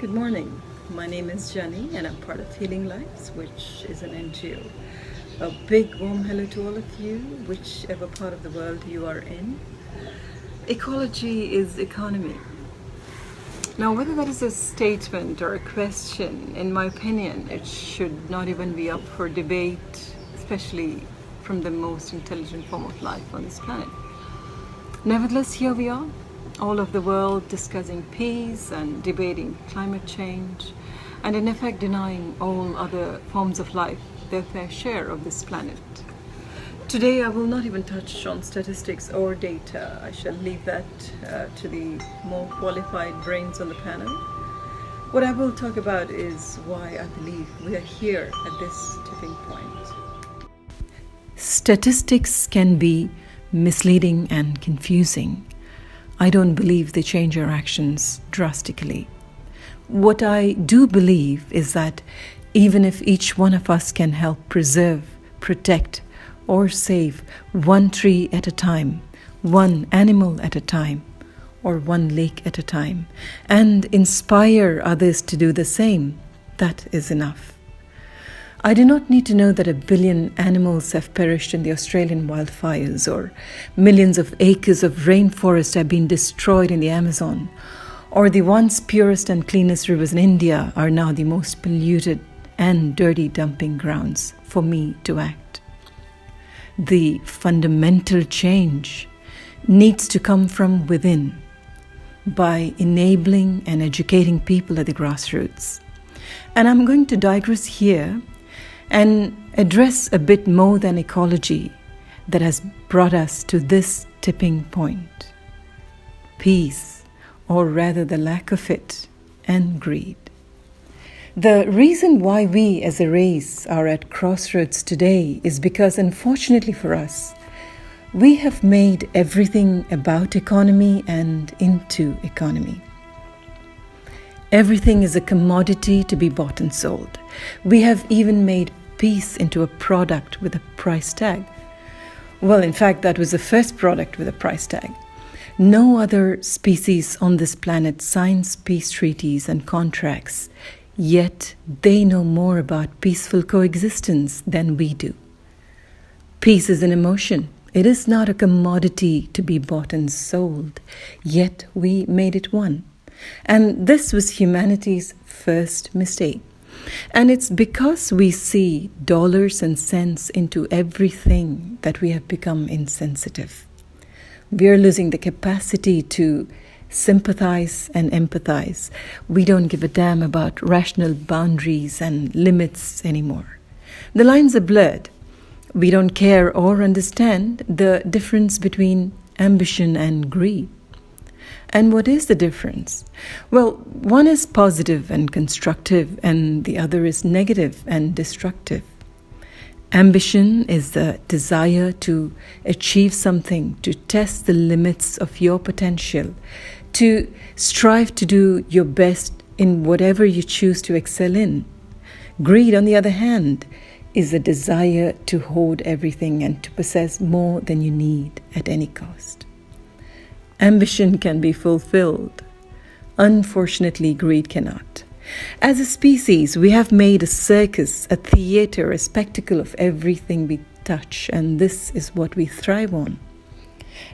Good morning. My name is Jenny and I'm part of Healing Lives, which is an NGO. A big warm hello to all of you, whichever part of the world you are in. Ecology is economy. Now, whether that is a statement or a question, in my opinion, it should not even be up for debate, especially from the most intelligent form of life on this planet. Nevertheless, here we are, all of the world discussing peace and debating climate change, and in effect denying all other forms of life their fair share of this planet. Today I will not even touch on statistics or data. I shall leave that to the more qualified brains on the panel. What I will talk about is why I believe we are here at this tipping point. Statistics can be misleading and confusing. I don't believe they change our actions drastically. What I do believe is that even if each one of us can help preserve, protect, or save one tree at a time, one animal at a time, or one lake at a time, and inspire others to do the same, that is enough. I do not need to know that 1 billion animals have perished in the Australian wildfires, or millions of acres of rainforest have been destroyed in the Amazon, or the once purest and cleanest rivers in India are now the most polluted and dirty dumping grounds for me to act. The fundamental change needs to come from within, by enabling and educating people at the grassroots. And I'm going to digress here and address a bit more than ecology that has brought us to this tipping point. Peace, or rather the lack of it, and greed. The reason why we as a race are at crossroads today is because, unfortunately for us, we have made everything about economy and into economy. Everything is a commodity to be bought and sold. We have even made peace into a product with a price tag. Well, in fact, that was the first product with a price tag. No other species on this planet signs peace treaties and contracts, yet they know more about peaceful coexistence than we do. Peace is an emotion. It is not a commodity to be bought and sold, yet we made it one. And this was humanity's first mistake. And it's because we see dollars and cents into everything that we have become insensitive. We are losing the capacity to sympathize and empathize. We don't give a damn about rational boundaries and limits anymore. The lines are blurred. We don't care or understand the difference between ambition and greed. And what is the difference? Well, one is positive and constructive, and the other is negative and destructive. Ambition is the desire to achieve something, to test the limits of your potential, to strive to do your best in whatever you choose to excel in. Greed, on the other hand, is a desire to hoard everything and to possess more than you need at any cost. Ambition can be fulfilled. Unfortunately, greed cannot. As a species, we have made a circus, a theater, a spectacle of everything we touch, and this is what we thrive on.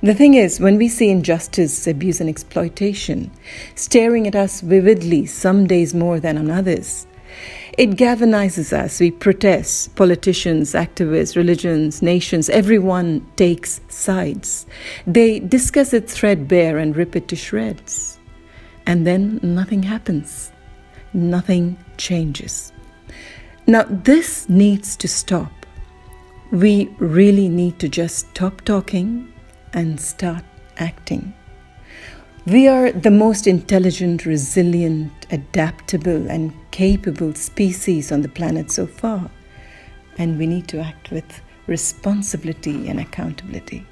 The thing is, when we see injustice, abuse, and exploitation staring at us vividly, some days more than on others, it galvanizes us. We protest. Politicians, activists, religions, nations, everyone takes sides. They discuss it threadbare and rip it to shreds. And then nothing happens. Nothing changes. Now, this needs to stop. We really need to just stop talking and start acting. We are the most intelligent, resilient, adaptable, and capable species on the planet so far, and we need to act with responsibility and accountability.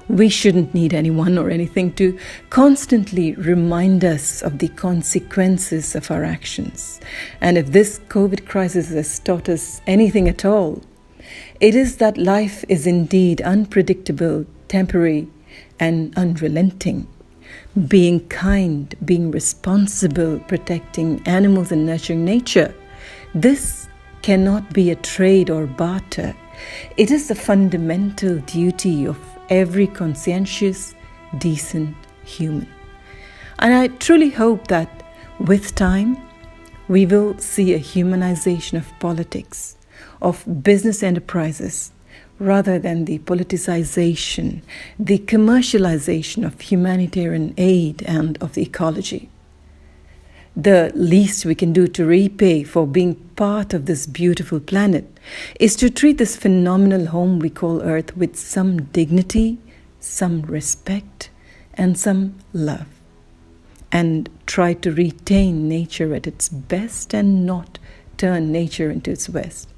We shouldn't need anyone or anything to constantly remind us of the consequences of our actions. And if this COVID crisis has taught us anything at all, it is that life is indeed unpredictable, temporary, and unrelenting. being kind, being responsible, protecting animals and nurturing nature. This cannot be a trade or barter. It is the fundamental duty of every conscientious, decent human. And I truly hope that with time, we will see a humanization of politics, of business enterprises, rather than the politicization, the commercialization of humanitarian aid and of the ecology. The least we can do to repay for being part of this beautiful planet is to treat this phenomenal home we call Earth with some dignity, some respect, and some love, and try to retain nature at its best and not turn nature into its worst.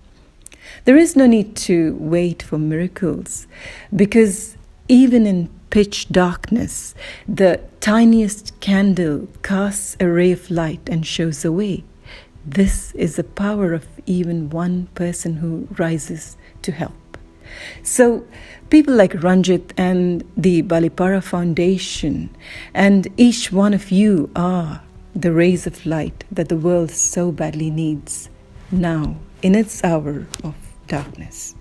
There is no need to wait for miracles, because even in pitch darkness, the tiniest candle casts a ray of light and shows the way. This is the power of even one person who rises to help. So people like Ranjit and the Balipara Foundation and each one of you are the rays of light that the world so badly needs now in its hour of darkness.